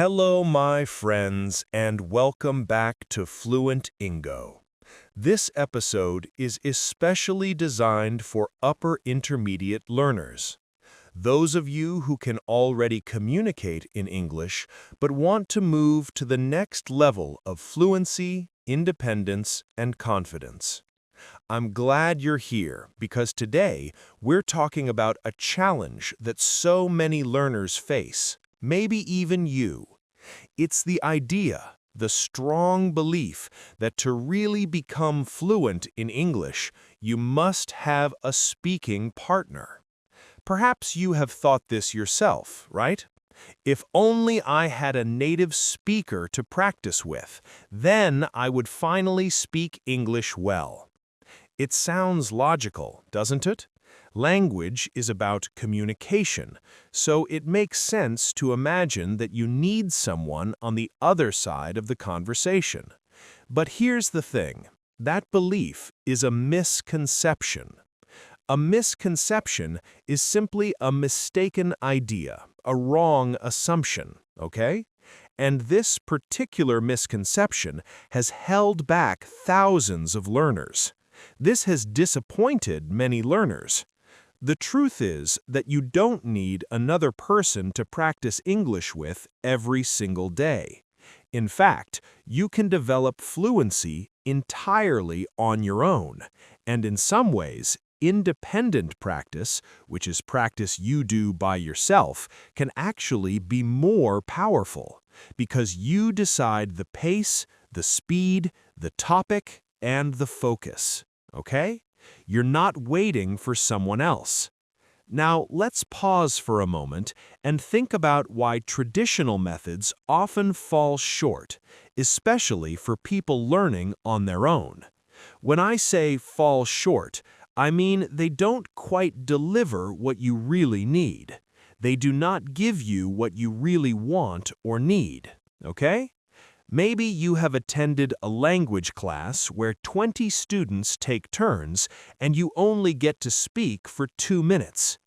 Hello, my friends, and welcome back to Fluent Ingo. This episode is especially designed for upper intermediate learners. Those of you who can already communicate in English but want to move to the next level of fluency, independence, and confidence. I'm glad you're here because today we're talking about a challenge that so many learners face. Maybe even you. It's the idea, the strong belief that to really become fluent in English, you must have a speaking partner. Perhaps you have thought this yourself, right? If only I had a native speaker to practice with, then I would finally speak English well. It sounds logical, doesn't it? Language is about communication, so it makes sense to imagine that you need someone on the other side of the conversation. But here's the thing, that belief is a misconception. A misconception is simply a mistaken idea, a wrong assumption, okay? And this particular misconception has held back thousands of learners. This has disappointed many learners. The truth is that you don't need another person to practice English with every single day. In fact, you can develop fluency entirely on your own, and in some ways, independent practice, which is practice you do by yourself, can actually be more powerful because you decide the pace, the speed, the topic, and the focus. Okay? You're not waiting for someone else. Now, let's pause for a moment and think about why traditional methods often fall short, especially for people learning on their own. When I say fall short, I mean they don't quite deliver what you really need. They do not give you what you really want or need, okay? Maybe you have attended a language class where 20 students take turns and you only get to speak for 2 minutes.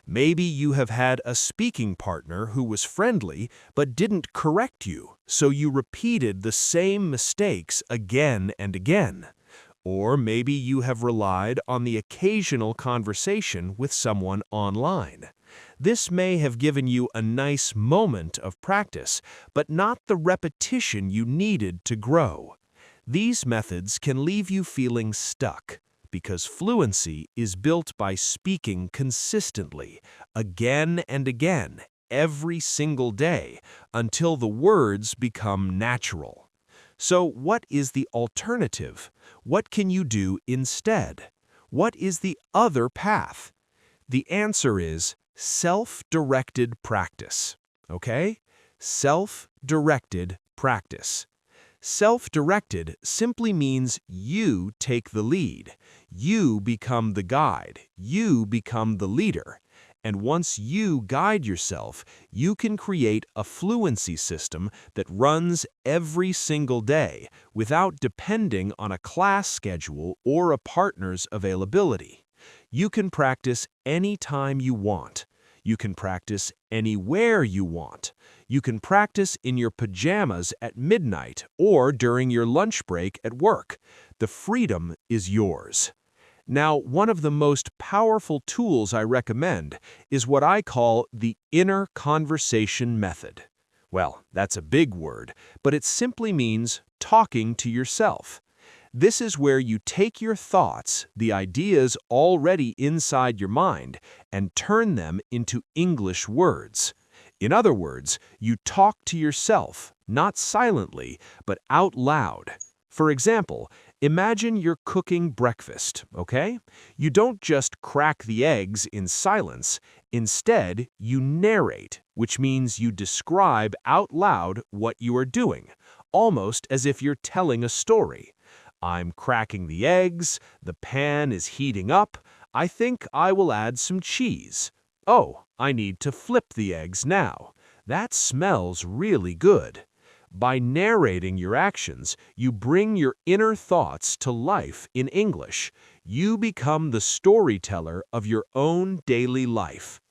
Maybe you have had a speaking partner who was friendly but didn't correct you, so you repeated the same mistakes again and again. Or maybe you have relied on the occasional conversation with someone online. This may have given you a nice moment of practice, but not the repetition you needed to grow. These methods can leave you feeling stuck, because fluency is built by speaking consistently, again and again, every single day, until the words become natural. So what is the alternative? What can you do instead? What is the other path? The answer is self-directed practice, okay? Self-directed practice. Self-directed simply means you take the lead. You become the guide. You become the leader. And once you guide yourself, you can create a fluency system that runs every single day without depending on a class schedule or a partner's availability. You can practice anytime you want. You can practice anywhere you want. You can practice in your pajamas at midnight or during your lunch break at work. The freedom is yours. Now, one of the most powerful tools I recommend is what I call the inner conversation method. Well, that's a big word, but it simply means talking to yourself. This is where you take your thoughts, the ideas already inside your mind, and turn them into English words. In other words, you talk to yourself, not silently, but out loud. For example, imagine you're cooking breakfast, okay? You don't just crack the eggs in silence. Instead, you narrate, which means you describe out loud what you are doing, almost as if you're telling a story. I'm cracking the eggs, the pan is heating up, I think I will add some cheese. Oh, I need to flip the eggs now. That smells really good. By narrating your actions, you bring your inner thoughts to life in English. You become the storyteller of your own daily life.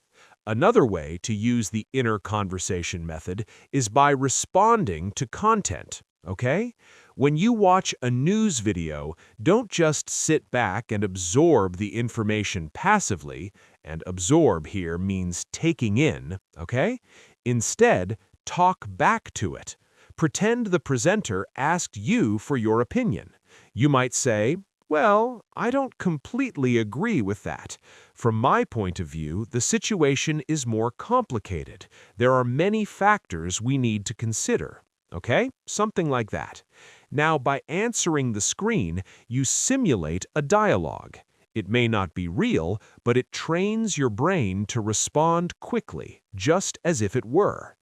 Another way to use the inner conversation method is by responding to content, okay? When you watch a news video, don't just sit back and absorb the information passively, and absorb here means taking in, okay? Instead, talk back to it. Pretend the presenter asked you for your opinion. You might say, "Well, I don't completely agree with that. From my point of view, the situation is more complicated. There are many factors we need to consider." Okay? Something like that. Now, by answering the screen, you simulate a dialogue. It may not be real, but it trains your brain to respond quickly, just as if it were.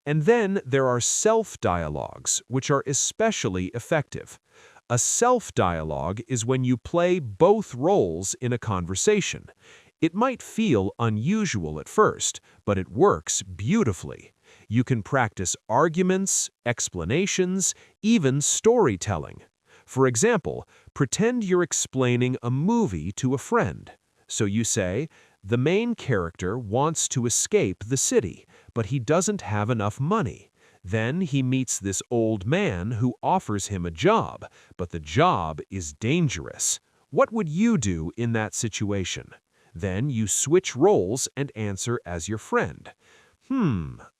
And then there are self-dialogues, which are especially effective. A self-dialogue is when you play both roles in a conversation. It might feel unusual at first, but it works beautifully. You can practice arguments, explanations, even storytelling. For example, pretend you're explaining a movie to a friend. So you say, "The main character wants to escape the city, but he doesn't have enough money. Then he meets this old man who offers him a job, but the job is dangerous. What would you do in that situation?" Then you switch roles and answer as your friend.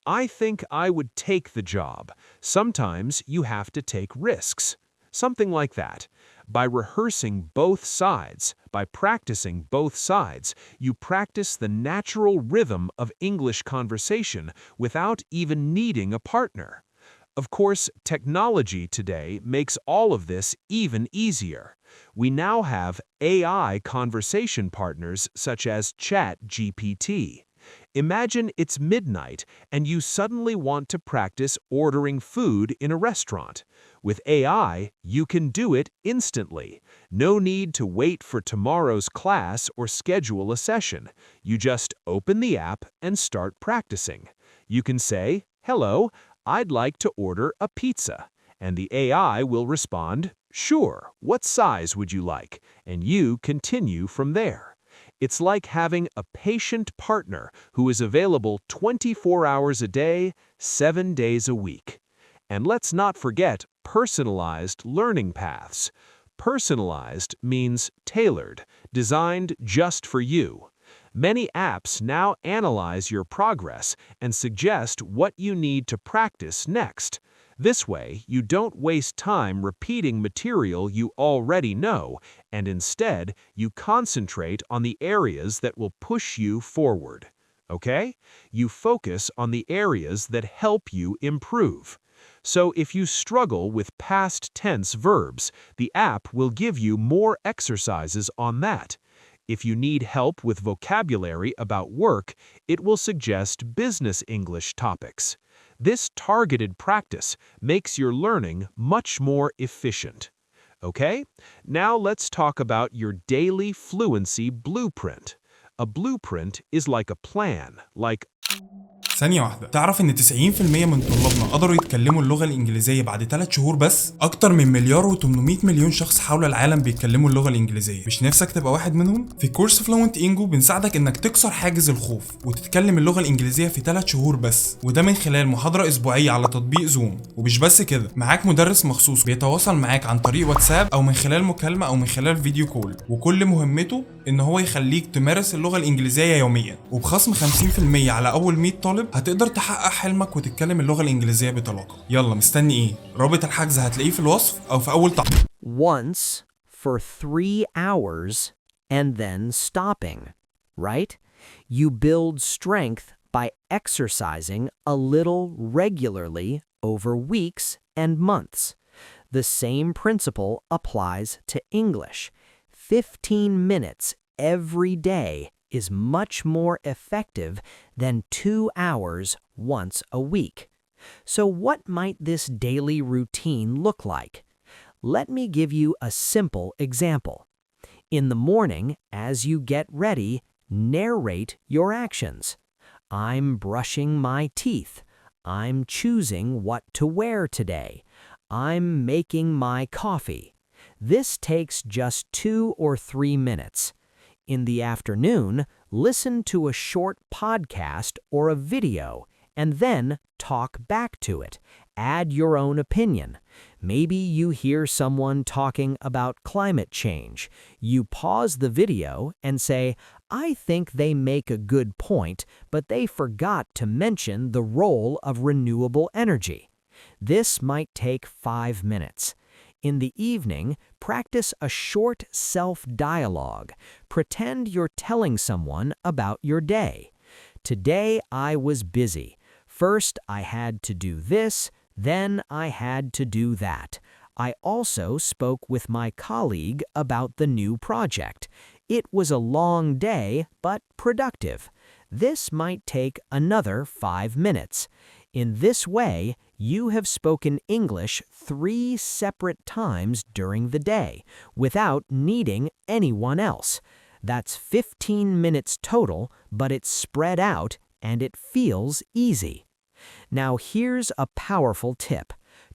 I think I would take the job. Sometimes you have to take risks." Something like that. By rehearsing both sides, by practicing both sides, you practice the natural rhythm of English conversation without even needing a partner. Of course, technology today makes all of this even easier. We now have AI conversation partners such as ChatGPT. Imagine it's midnight and you suddenly want to practice ordering food in a restaurant. With AI, you can do it instantly. No need to wait for tomorrow's class or schedule a session. You just open the app and start practicing. You can say, "Hello, I'd like to order a pizza." And the AI will respond, "Sure, what size would you like?" And you continue from there. It's like having a patient partner who is available 24 hours a day, 7 days a week. And let's not forget personalized learning paths. Personalized means tailored, designed just for you. Many apps now analyze your progress and suggest what you need to practice next. This way, you don't waste time repeating material you already know, and instead, you concentrate on the areas that will push you forward. Okay? You focus on the areas that help you improve. So if you struggle with past tense verbs, the app will give you more exercises on that. If you need help with vocabulary about work, it will suggest business English topics. This targeted practice makes your learning much more efficient. Okay? Now let's talk about your daily fluency blueprint. A blueprint is like a plan, like ثانية واحدة، تعرف إن 90% من طلابنا قدروا يتكلموا اللغة الإنجليزية بعد 3 شهور بس؟ أكتر من 1.8 مليار شخص حول العالم بيتكلموا اللغة الإنجليزية، مش نفسك تبقى واحد منهم؟ في كورس فلوينت إنجو بنساعدك إنك تكسر حاجز الخوف وتتكلم اللغة الإنجليزية في 3 شهور بس، وده من خلال محاضرة أسبوعية على تطبيق زوم. ومش بس كده، معاك مدرس مخصوص بيتواصل معاك عن طريق واتساب أو من خلال مكالمة أو من خلال فيديو كول، وكل مهمته إن هو يخليك تمارس اللغة الإنجليزية يوميا، وبخصم 50% على أول 100 طالب هتقدر تحقق حلمك وتتكلم اللغة الإنجليزية بطلاقة. يلا مستني إيه؟ رابط الحجز هتلاقيه في الوصف أو في أول تعليق. Once for 3 hours and then stopping, right? You build strength by exercising a little regularly over weeks and months. The same principle applies to English. 15 minutes every day is much more effective than 2 hours once a week. So what might this daily routine look like? Let me give you a simple example. In the morning, as you get ready, narrate your actions. I'm brushing my teeth. I'm choosing what to wear today. I'm making my coffee. This takes just 2 or 3 minutes. In the afternoon, Listen to a short podcast or a video and then talk back to it. Add your own opinion. Maybe you hear someone talking about climate change. You pause the video and say, I think they make a good point, but they forgot to mention the role of renewable energy. This might take 5 minutes. In the evening, practice a short self-dialogue. Pretend you're telling someone about your day. Today I was busy. First I had to do this, then I had to do that. I also spoke with my colleague about the new project. It was a long day, but productive. This might take another 5 minutes. In this way, you have spoken English 3 separate times during the day without needing anyone else. That's 15 minutes total, but it's spread out and it feels easy. Now here's a powerful tip.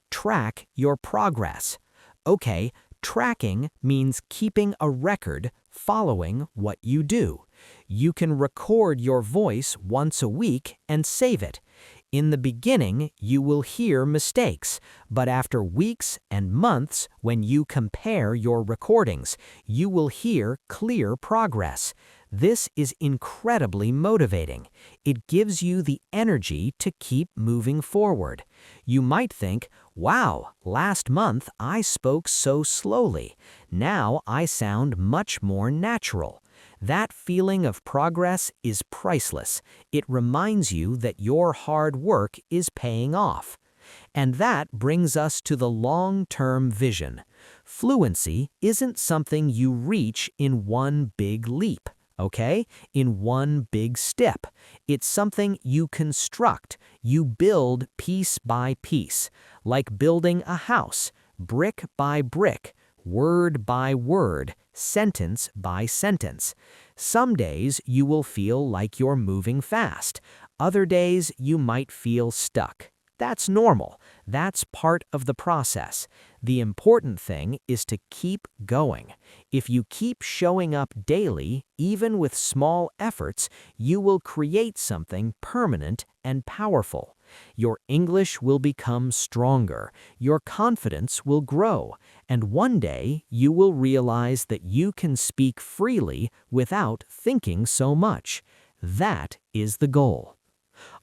Track your progress. Okay, tracking means keeping a record, following what you do. You can record your voice once a week and save it. In the beginning, you will hear mistakes, but after weeks and months, when you compare your recordings, you will hear clear progress. This is incredibly motivating. It gives you the energy to keep moving forward. You might think, wow, last month I spoke so slowly. Now I sound much more natural. That feeling of progress is priceless. It reminds you that your hard work is paying off. And that brings us to the long-term vision. Fluency isn't something you reach in one big leap, okay? In one big step. It's something you construct. You build piece by piece, like building a house, brick by brick, word by word, sentence by sentence. Some days you will feel like you're moving fast. Other days you might feel stuck. That's normal. That's part of the process. The important thing is to keep going. If you keep showing up daily, even with small efforts, you will create something permanent and powerful. Your English will become stronger, your confidence will grow, and one day you will realize that you can speak freely without thinking so much. That is the goal.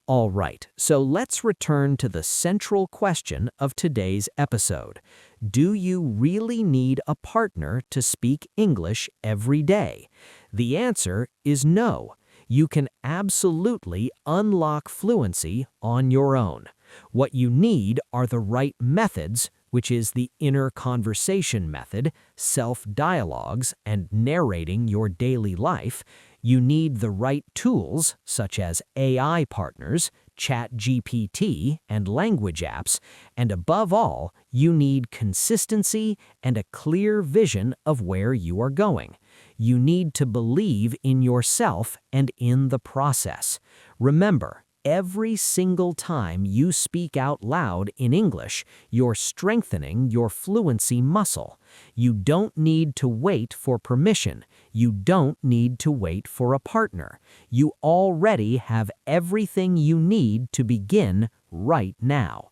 All right, so let's return to the central question of today's episode. Do you really need a partner to speak English every day? The answer is no. You can absolutely unlock fluency on your own. What you need are the right methods, which is the inner conversation method, self-dialogues, and narrating your daily life. You need the right tools, such as AI partners, ChatGPT, and language apps, and above all, you need consistency and a clear vision of where you are going. You need to believe in yourself and in the process. Remember, every single time you speak out loud in English, you're strengthening your fluency muscle. You don't need to wait for permission. You don't need to wait for a partner. You already have everything you need to begin right now.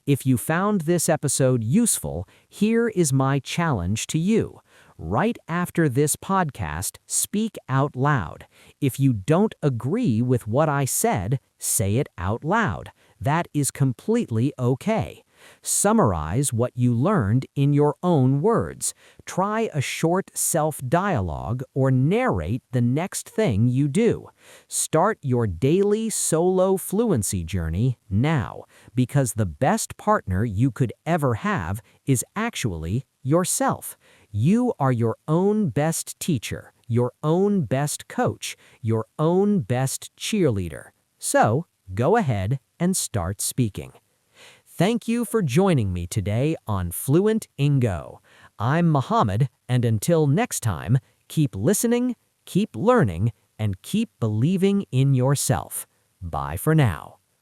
If you found this episode useful, here is my challenge to you. Right after this podcast, speak out loud. If you don't agree with what I said, say it out loud. That is completely okay. Summarize what you learned in your own words. Try a short self-dialogue or narrate the next thing you do. Start your daily solo fluency journey now, because the best partner you could ever have is actually yourself. You are your own best teacher, your own best coach, your own best cheerleader. So, go ahead and start speaking. Thank you for joining me today on Fluent in Go. I'm Mohammed, and until next time, keep listening, keep learning, and keep believing in yourself. Bye for now.